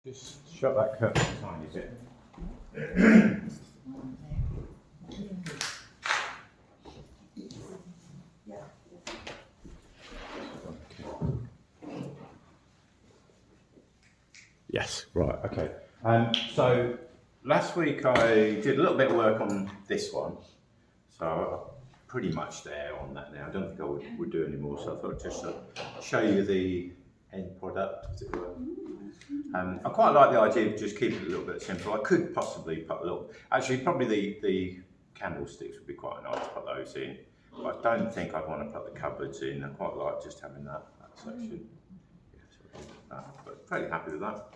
Just shut that curtain a tiny bit. Yes, right, okay. So last week I did a little bit of work on this one. So I'm pretty much there on that now. I don't think I would do any more, so I thought I'd just show you the end product, as it were. I quite like the idea of just keeping it a little bit simple. I could possibly put a little, actually probably the candlesticks would be quite nice to put those in. But I don't think I'd want to put the cupboards in. I quite like just having that section. Yeah, so but fairly happy with that.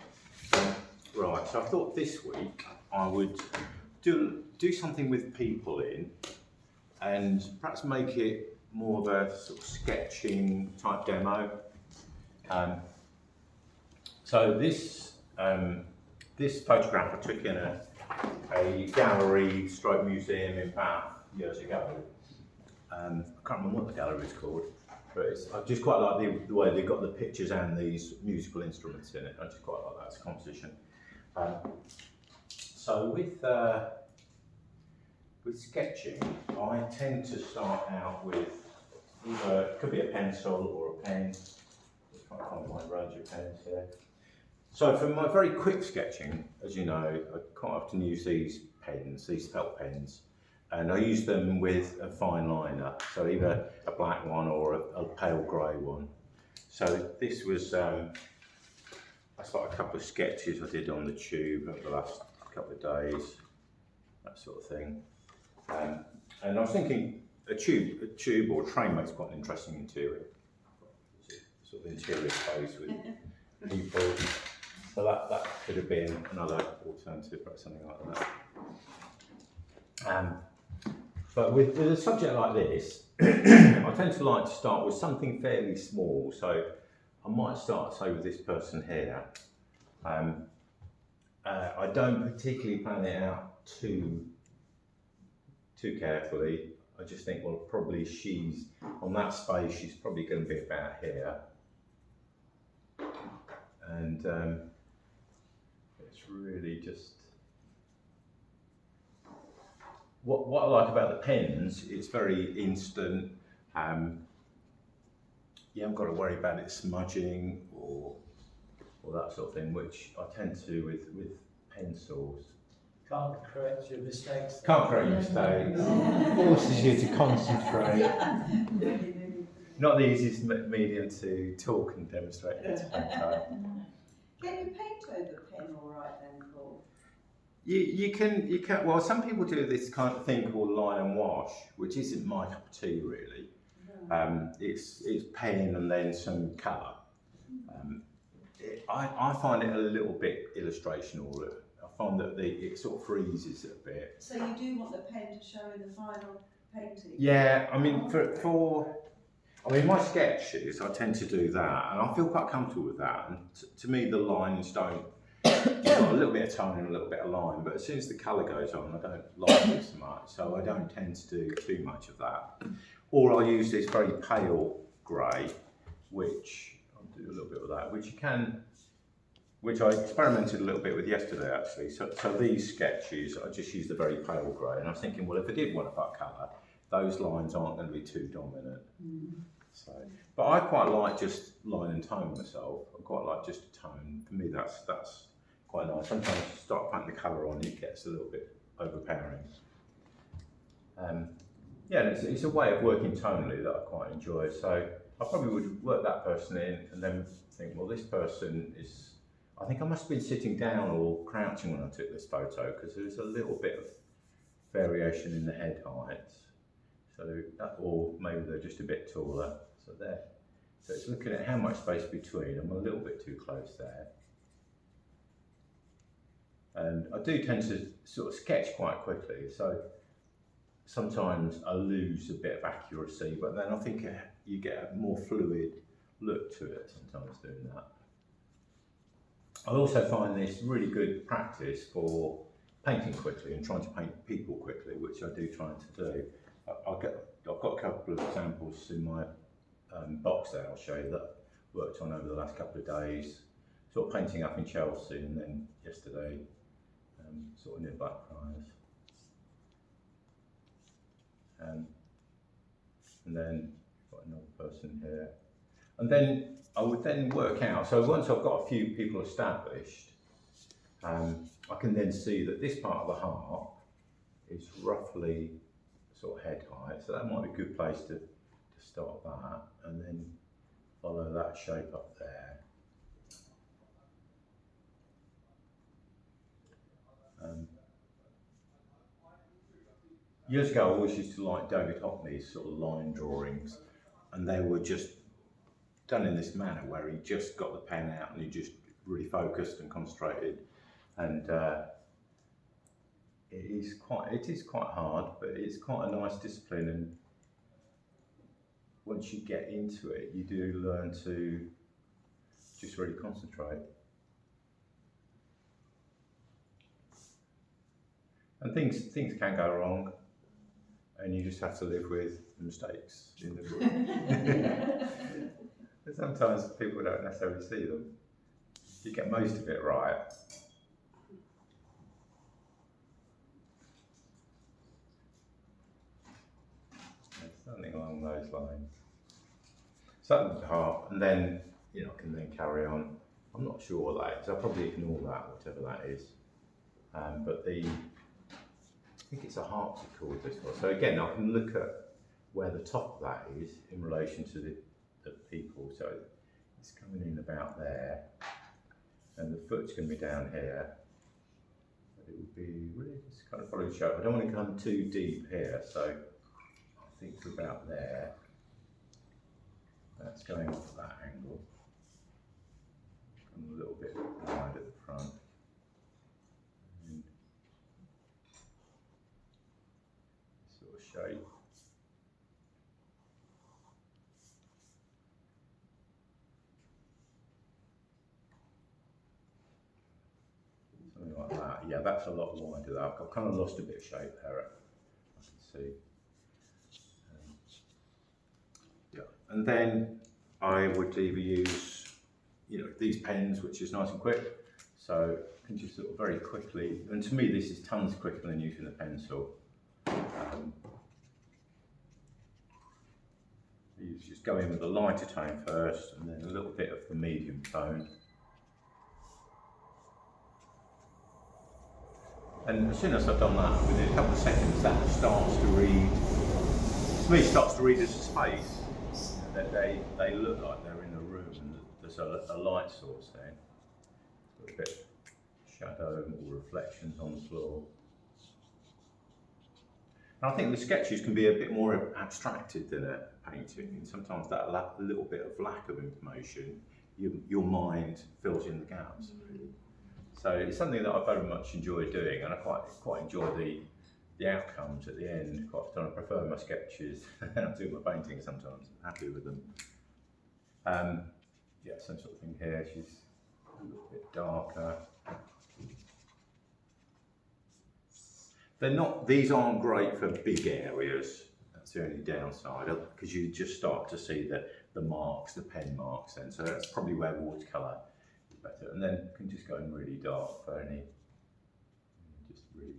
Right, so I thought this week I would do something with people in and perhaps make it more of a sort of sketching type demo. So this photograph I took in a gallery stroke museum in Bath years ago. I can't remember what the gallery is called, but I just quite like the way they've got the pictures and these musical instruments in it. I just quite like that as a composition. So with sketching, I tend to start out with either, it could be a pencil or a pen. Just trying to find my range of pens here. So for my very quick sketching, as you know, I quite often use these pens, these felt pens, and I use them with a fine liner, so either a black one or a pale grey one. So this was, that's like a couple of sketches I did on the tube over the last couple of days, that sort of thing. And I was thinking a tube or a train makes quite an interesting interior, sort of interior space with people. So that could have been another alternative or something like that. But with a subject like this, I tend to like to start with something fairly small. So I might start, say, with this person here. I don't particularly plan it out too carefully. I just think, well, probably she's on that space. She's probably going to be about here, and it's really just what I like about the pens. It's very instant. You haven't got to worry about it smudging or that sort of thing, which I tend to do with pencils. Can't correct your mistakes. Can't correct mistakes. Forces you to concentrate. Not the easiest medium to talk and demonstrate at the same time. Can you paint over pen all right then, Paul? You can. Well, some people do this kind of thing called line and wash, which isn't my cup of tea really. No. It's pen and then some colour. I find it a little bit illustrational. I find that it sort of freezes it a bit. So you do want the pen to show in the final painting? Yeah, I mean my sketches, I tend to do that, and I feel quite comfortable with that. And to me, the lines don't. You've got a little bit of tone and a little bit of line, but as soon as the colour goes on, I don't like it so much. So I don't tend to do too much of that. Or I use this very pale grey, which I'll do a little bit of that, which I experimented a little bit with yesterday actually. So these sketches, I just used the very pale grey, and I was thinking, well, if I did want to put colour, those lines aren't going to be too dominant. So, but I quite like just line and tone myself. I quite like just a tone. For me, that's quite nice. Sometimes you start putting the colour on, it gets a little bit overpowering. Yeah, it's a way of working tonally that I quite enjoy. So I probably would work that person in and then think, well, this person is, I think I must have been sitting down or crouching when I took this photo, because there's a little bit of variation in the head height. So or maybe they're just a bit taller. So there. So it's looking at how much space between. I'm a little bit too close there. And I do tend to sort of sketch quite quickly. So sometimes I lose a bit of accuracy, but then I think you get a more fluid look to it sometimes doing that. I also find this really good practice for painting quickly and trying to paint people quickly, which I do try to do. I've got a couple of examples in my box there I'll show you that I've worked on over the last couple of days. sort of painting up in Chelsea, and then yesterday sort of near Blackfriars. And then got another person here. And then I would then work out, so once I've got a few people established, I can then see that this part of the heart is roughly sort of head height, so that might be a good place to start that, and then follow that shape up there. Years ago I always used to like David Hockney's sort of line drawings, and they were just done in this manner where he just got the pen out and he just really focused and concentrated, and it is quite hard, but it's quite a nice discipline, and once you get into it you do learn to just really concentrate. And things can go wrong, and you just have to live with the mistakes in the book. And sometimes people don't necessarily see them. You get most of it right. Something along those lines. Something with the heart, and then I can then carry on. I'm not sure what that is. I'll probably ignore that, whatever that is. But I think it's a harpsichord, this one. So again, I can look at where the top of that is in relation to the people. So it's coming in about there, and the foot's going to be down here. But it would be really just kind of follow the shape. I don't want to come too deep here, so I think it's about there. That's going off at that angle. And a little bit wide at the front. And sort of shape. Something like that. Yeah, that's a lot wider. I've kind of lost a bit of shape there, I can see. Yeah, and then I would either use, these pens, which is nice and quick, so I can just sort of very quickly, and to me this is tons quicker than using the pencil. You just go in with a lighter tone first, and then a little bit of the medium tone. And as soon as I've done that, within a couple of seconds, that starts to read, to me, starts to read as a space. That they look like they're in a room, and there's a light source there. A bit of shadow or reflections on the floor. And I think the sketches can be a bit more abstracted than a painting, and sometimes that little bit of lack of information, your mind fills in the gaps, really. So it's something that I very much enjoy doing, and I quite enjoy the outcomes at the end. Quite often I prefer my sketches than I do my paintings sometimes. I'm happy with them. Yeah, same sort of thing here. She's a little bit darker. These aren't great for big areas. That's the only downside, because you just start to see the marks, the pen marks then. So that's probably where watercolour is better. And then you can just go in really dark for any, just really.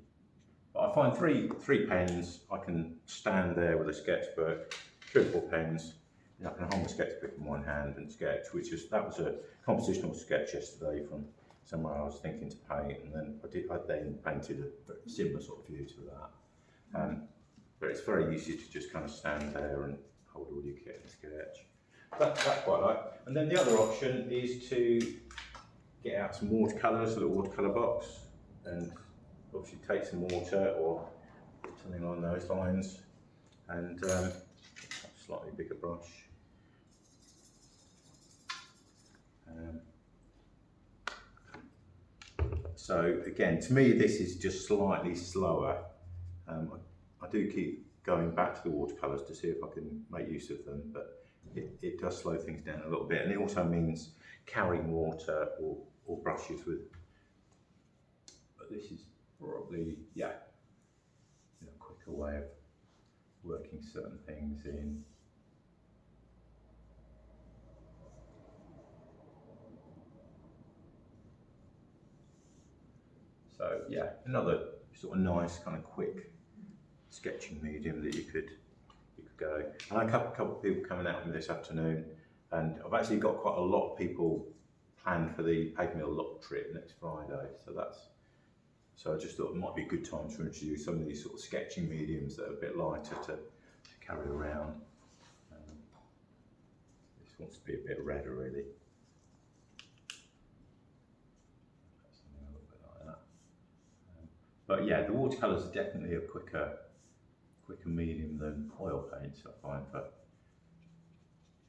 But I find three pens, I can stand there with a sketchbook, 3 or 4 pens, and I can hold my sketchbook in one hand and sketch, that was a compositional sketch yesterday from somewhere I was thinking to paint, and then I then painted a very similar sort of view to that. But it's very easy to just kind of stand there and hold all your kit and sketch. That's quite like. And then the other option is to get out some watercolours, a little watercolour box, and obviously take some water or something along those lines, and a slightly bigger brush. So again, to me this is just slightly slower. I do keep going back to the watercolours to see if I can make use of them, but it does slow things down a little bit, and it also means carrying water or brushes with. But this is probably, yeah, a quicker way of working certain things in. So yeah, another sort of nice kind of quick sketching medium that you could go. And I had a couple of people coming out with me this afternoon, and I've actually got quite a lot of people planned for the paper mill lock trip next Friday. So I just thought it might be a good time to introduce some of these sort of sketching mediums that are a bit lighter to carry around. This wants to be a bit redder, really. Something a little bit like that. But yeah, the watercolours are definitely a quicker medium than oil paints, I find, for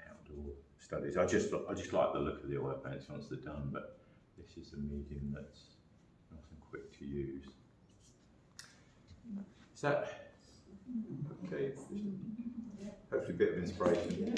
outdoor studies. I just like the look of the oil paints once they're done, but this is a medium that's nice and quick to use. So, okay, hopefully a bit of inspiration.